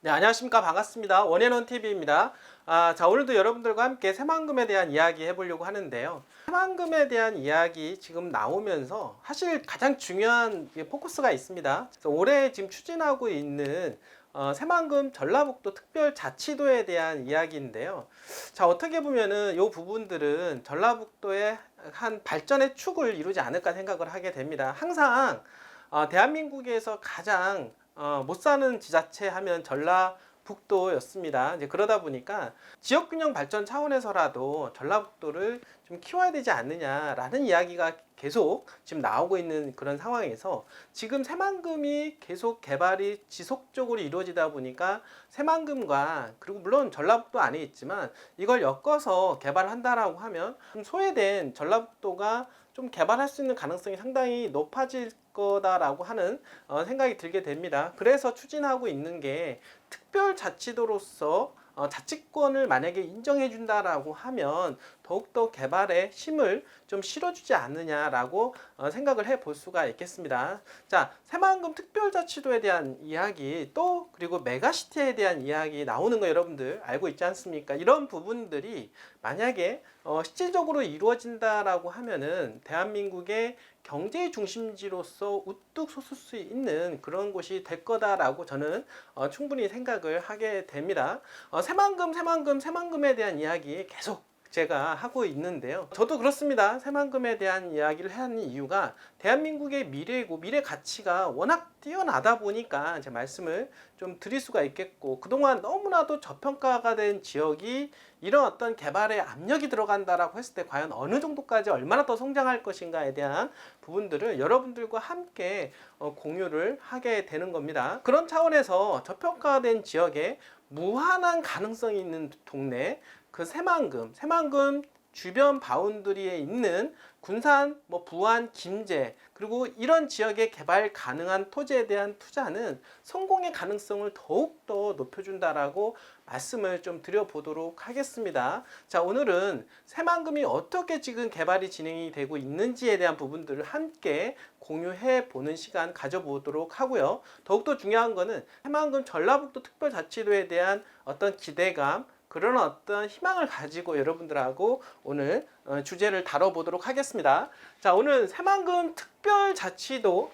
네, 안녕하십니까. 반갑습니다. 원앤원TV입니다. 자, 오늘도 여러분들과 함께 새만금에 대한 이야기 해보려고 하는데요. 새만금에 대한 이야기 지금 나오면서 사실 가장 중요한 포커스가 있습니다. 그래서 올해 지금 추진하고 있는 새만금 전라북도 특별자치도에 대한 이야기인데요. 자, 어떻게 보면은 이 부분들은 전라북도의 한 발전의 축을 이루지 않을까 생각을 하게 됩니다. 항상 대한민국에서 가장 못 사는 지자체 하면 전라북도였습니다. 이제 그러다 보니까 지역균형 발전 차원에서라도 전라북도를 좀 키워야 되지 않느냐라는 이야기가 계속 지금 나오고 있는 그런 상황에서 지금 새만금이 계속 개발이 지속적으로 이루어지다 보니까 새만금과 그리고 물론 전라북도 안에 있지만 이걸 엮어서 개발한다라고 하면 좀 소외된 전라북도가 좀 개발할 수 있는 가능성이 상당히 높아질 거다라고 하는 생각이 들게 됩니다. 그래서 추진하고 있는 게 특별자치도로서 자치권을 만약에 인정해 준다라고 하면 더욱더 개발에 힘을 좀 실어주지 않느냐라고 생각을 해 볼 수가 있겠습니다. 자, 새만금 특별자치도에 대한 이야기 또 그리고 메가시티에 대한 이야기 나오는 거 여러분들 알고 있지 않습니까? 이런 부분들이 만약에 실질적으로 이루어진다라고 하면은 대한민국의 경제의 중심지로서 우뚝 솟을 수 있는 그런 곳이 될 거다라고 저는 충분히 생각을 하게 됩니다. 새만금에 대한 이야기 계속 제가 하고 있는데요. 저도 그렇습니다. 새만금에 대한 이야기를 하는 이유가 대한민국의 미래이고 미래 가치가 워낙 뛰어나다 보니까 제 말씀을 좀 드릴 수가 있겠고, 그동안 너무나도 저평가가 된 지역이 이런 어떤 개발에 압력이 들어간다라고 했을 때 과연 어느 정도까지 얼마나 더 성장할 것인가에 대한 부분들을 여러분들과 함께 공유를 하게 되는 겁니다. 그런 차원에서 저평가된 지역에 무한한 가능성이 있는 동네, 그 새만금 주변 바운드리에 있는 군산, 부안, 김제 그리고 이런 지역의 개발 가능한 토지에 대한 투자는 성공의 가능성을 더욱더 높여준다라고 말씀을 좀 드려보도록 하겠습니다. 자, 오늘은 새만금이 어떻게 지금 개발이 진행이 되고 있는지에 대한 부분들을 함께 공유해 보는 시간 가져보도록 하고요. 더욱더 중요한 거는 새만금 전라북도 특별자치도에 대한 어떤 기대감, 그런 어떤 희망을 가지고 여러분들하고 오늘 주제를 다뤄보도록 하겠습니다. 자, 오늘 새만금 특별자치도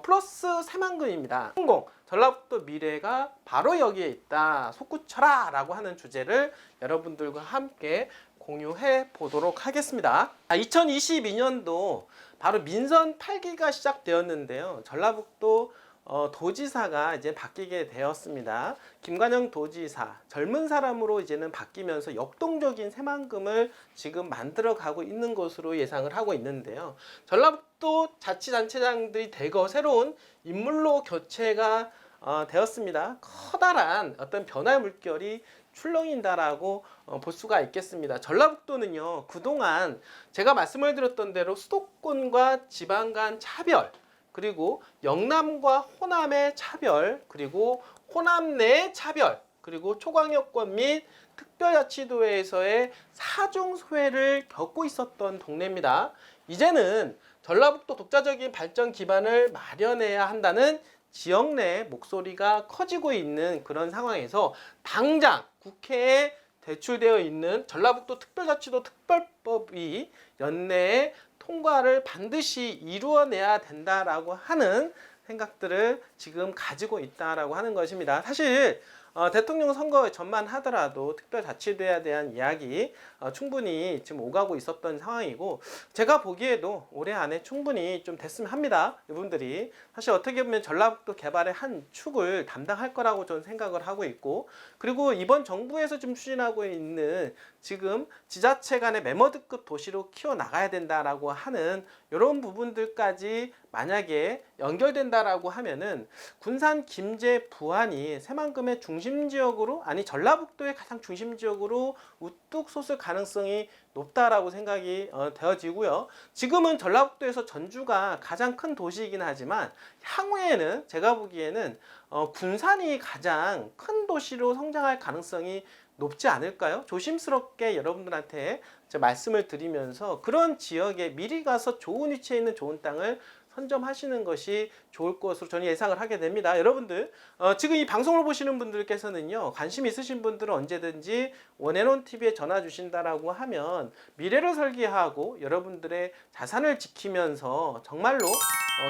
플러스 새만금입니다. 성공! 전라북도 미래가 바로 여기에 있다. 솟구쳐라! 라고 하는 주제를 여러분들과 함께 공유해 보도록 하겠습니다. 2022년도 바로 민선 8기가 시작되었는데요. 전라북도 도지사가 이제 바뀌게 되었습니다. 김관영 도지사, 젊은 사람으로 이제는 바뀌면서 역동적인 새만금을 지금 만들어 가고 있는 것으로 예상을 하고 있는데요. 전라북도 자치단체장들이 대거 새로운 인물로 교체가 되었습니다. 커다란 어떤 변화의 물결이 출렁인다라고 볼 수가 있겠습니다. 전라북도는요, 그동안 제가 말씀을 드렸던 대로 수도권과 지방 간 차별, 그리고 영남과 호남의 차별, 그리고 호남 내 차별, 그리고 초강력권 및 특별자치도에서의 사중 소외를 겪고 있었던 동네입니다. 이제는 전라북도 독자적인 발전 기반을 마련해야 한다는 지역 내 목소리가 커지고 있는 그런 상황에서 당장 국회에 제출되어 있는 전라북도 특별자치도 특별법이 연내에 통과를 반드시 이루어내야 된다라고 하는 생각들을 지금 가지고 있다라고 하는 것입니다. 사실 대통령 선거 전만 하더라도 특별자치도에 대한 이야기 충분히 지금 오가고 있었던 상황이고, 제가 보기에도 올해 안에 충분히 좀 됐으면 합니다. 이분들이 사실 어떻게 보면 전라북도 개발의 한 축을 담당할 거라고 저는 생각을 하고 있고, 그리고 이번 정부에서 좀 추진하고 있는 지금 지자체 간의 메머드급 도시로 키워나가야 된다라고 하는 이런 부분들까지 만약에 연결된다라고 하면은 군산, 김제, 부안이 새만금의 중심 지역으로, 아니 전라북도의 가장 중심 지역으로 우뚝 솟을 가능성이 높다라고 생각이 되어지고요. 지금은 전라북도에서 전주가 가장 큰 도시이긴 하지만 향후에는 제가 보기에는 군산이 가장 큰 도시로 성장할 가능성이 높지 않을까요? 조심스럽게 여러분들한테 말씀을 드리면서 그런 지역에 미리 가서 좋은 위치에 있는 좋은 땅을 선점하시는 것이 좋을 것으로 저는 예상을 하게 됩니다. 여러분들 지금 이 방송을 보시는 분들께서는요, 관심 있으신 분들은 언제든지 원앤원 TV에 전화 주신다라고 하면 미래를 설계하고 여러분들의 자산을 지키면서 정말로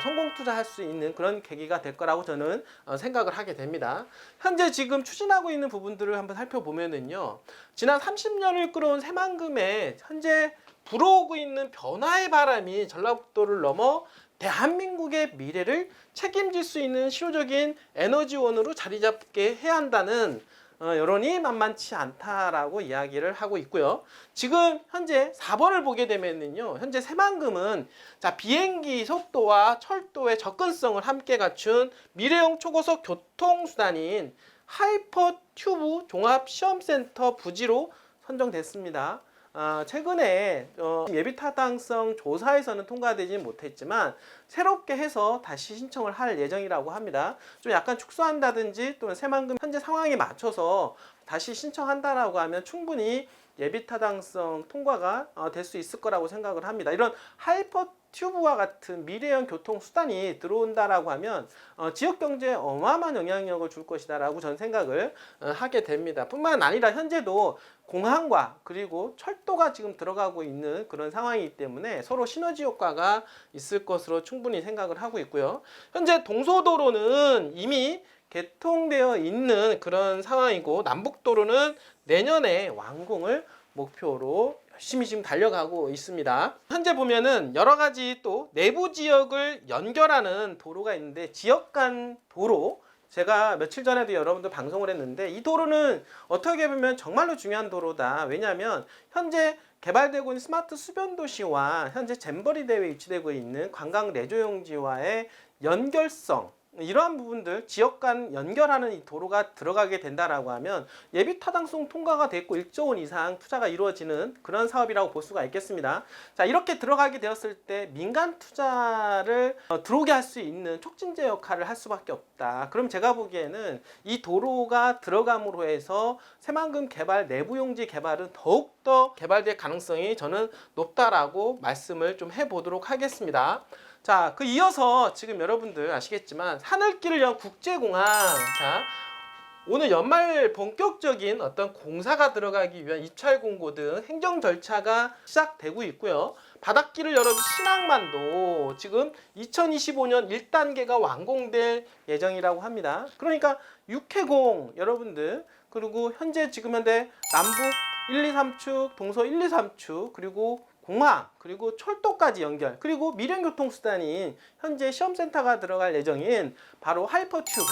성공 투자할 수 있는 그런 계기가 될 거라고 저는 생각을 하게 됩니다. 현재 지금 추진하고 있는 부분들을 한번 살펴보면은요, 지난 30년을 끌어온 새만금에 현재 불어오고 있는 변화의 바람이 전라북도를 넘어 대한민국의 미래를 책임질 수 있는 실효적인 에너지원으로 자리 잡게 해야 한다는 여론이 만만치 않다라고 이야기를 하고 있고요. 지금 현재 4번을 보게 되면요, 현재 새만금은 비행기 속도와 철도의 접근성을 함께 갖춘 미래형 초고속 교통수단인 하이퍼튜브 종합시험센터 부지로 선정됐습니다. 최근에 예비타당성 조사에서는 통과되지 못했지만 새롭게 해서 다시 신청을 할 예정이라고 합니다. 좀 약간 축소한다든지 또는 새만금 현재 상황에 맞춰서 다시 신청한다라고 하면 충분히 예비타당성 통과가 될 수 있을 거라고 생각을 합니다. 이런 하이퍼튜브와 같은 미래형 교통수단이 들어온다라고 하면 지역 경제에 어마어마한 영향력을 줄 것이다라고 저는 생각을 하게 됩니다. 뿐만 아니라 현재도 공항과 그리고 철도가 지금 들어가고 있는 그런 상황이기 때문에 서로 시너지 효과가 있을 것으로 충분히 생각을 하고 있고요. 현재 동서도로는 이미 개통되어 있는 그런 상황이고, 남북도로는 내년에 완공을 목표로 열심히 지금 달려가고 있습니다. 현재 보면은 여러 가지 또 내부 지역을 연결하는 도로가 있는데, 지역 간 도로, 제가 며칠 전에도 여러분들 방송을 했는데 이 도로는 어떻게 보면 정말로 중요한 도로다. 왜냐하면 현재 개발되고 있는 스마트 수변 도시와 현재 잼버리 대회에 위치되고 있는 관광 레저용지와의 연결성, 이러한 부분들, 지역 간 연결하는 이 도로가 들어가게 된다라고 하면 예비 타당성 통과가 됐고 1조 원 이상 투자가 이루어지는 그런 사업이라고 볼 수가 있겠습니다. 자, 이렇게 들어가게 되었을 때 민간 투자를 들어오게 할 수 있는 촉진제 역할을 할 수밖에 없다. 그럼 제가 보기에는 이 도로가 들어감으로 해서 새만금 개발, 내부용지 개발은 더욱더 개발될 가능성이 저는 높다라고 말씀을 좀 해보도록 하겠습니다. 자, 그 이어서 지금 여러분들 아시겠지만 하늘길을 연 국제공항, 자, 오늘 연말 본격적인 어떤 공사가 들어가기 위한 입찰 공고 등 행정 절차가 시작되고 있고요. 바닷길을 열어준 신항만도 지금 2025년 1단계가 완공될 예정이라고 합니다. 그러니까 육해공 여러분들, 그리고 현재 지금 현재 남북 1, 2, 3축, 동서 1, 2, 3축, 그리고 공항, 그리고 철도까지 연결, 그리고 미래교통수단인 현재 시험센터가 들어갈 예정인 바로 하이퍼튜브,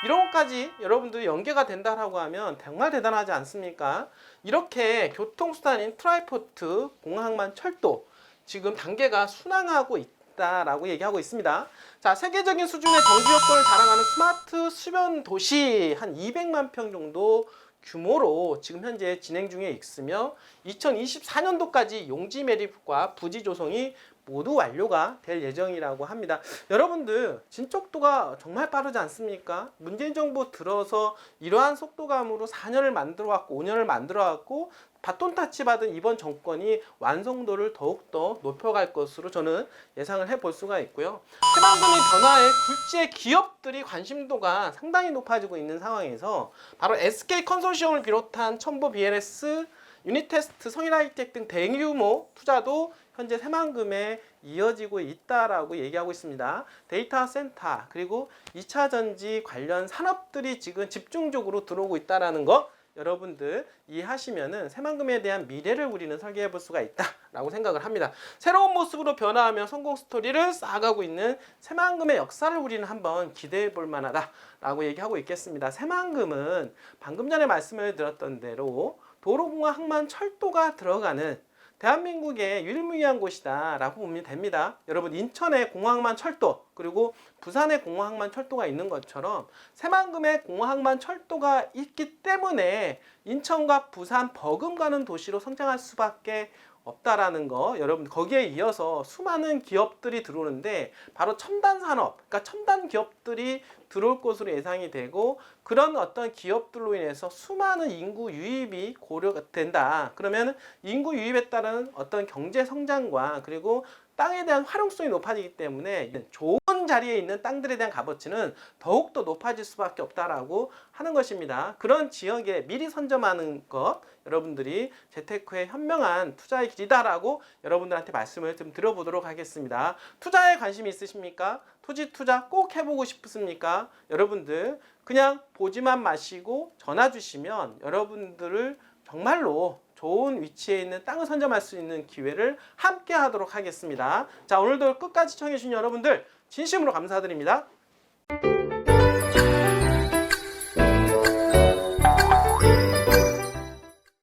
이런 것까지 여러분들이 연계가 된다라고 하면 정말 대단하지 않습니까? 이렇게 교통수단인 트라이포트, 공항만, 철도 지금 단계가 순항하고 있다라고 얘기하고 있습니다. 자, 세계적인 수준의 정지 여건을 자랑하는 스마트 수변 도시 한 200만 평 정도 규모로 지금 현재 진행 중에 있으며 2024년도까지 용지 매립과 부지 조성이 모두 완료가 될 예정이라고 합니다. 여러분들 진척도가 정말 빠르지 않습니까? 문재인 정부 들어서 이러한 속도감으로 4년을 만들어 왔고 5년을 만들어 왔고 바톤 타치 받은 이번 정권이 완성도를 더욱더 높여갈 것으로 저는 예상을 해볼 수가 있고요. 새만금의 변화에 굴지의 기업들이 관심도가 상당히 높아지고 있는 상황에서 바로 SK 컨소시엄을 비롯한 첨보 BLS, 유니테스트, 성일하이텍 등 대규모 투자도 현재 새만금에 이어지고 있다라고 얘기하고 있습니다. 데이터 센터 그리고 2차 전지 관련 산업들이 지금 집중적으로 들어오고 있다라는 거 여러분들 이해하시면은 새만금에 대한 미래를 우리는 설계해 볼 수가 있다라고 생각을 합니다. 새로운 모습으로 변화하며 성공 스토리를 쌓아가고 있는 새만금의 역사를 우리는 한번 기대해 볼 만하다라고 얘기하고 있겠습니다. 새만금은 방금 전에 말씀을 드렸던 대로 도로공항, 항만, 철도가 들어가는 대한민국의 유일무이한 곳이다 라고 보면 됩니다. 여러분, 인천에 공항만 철도, 그리고 부산에 공항만 철도가 있는 것처럼 새만금에 공항만 철도가 있기 때문에 인천과 부산 버금가는 도시로 성장할 수밖에 없다라는 거, 여러분 거기에 이어서 수많은 기업들이 들어오는데 바로 첨단 산업, 그러니까 첨단 기업들이 들어올 것으로 예상이 되고, 그런 어떤 기업들로 인해서 수많은 인구 유입이 고려가 된다. 그러면 인구 유입에 따른 어떤 경제 성장과 그리고 땅에 대한 활용성이 높아지기 때문에 좋은 자리에 있는 땅들에 대한 값어치는 더욱더 높아질 수밖에 없다라고 하는 것입니다. 그런 지역에 미리 선점하는 것, 여러분들이 재테크의 현명한 투자의 길이다라고 여러분들한테 말씀을 좀 드려보도록 하겠습니다. 투자에 관심이 있으십니까? 토지 투자 꼭 해보고 싶으십니까? 여러분들 그냥 보지만 마시고 전화 주시면 여러분들을 정말로 좋은 위치에 있는 땅을 선점할 수 있는 기회를 함께 하도록 하겠습니다. 자, 오늘도 끝까지 시청해 주신 여러분들 진심으로 감사드립니다.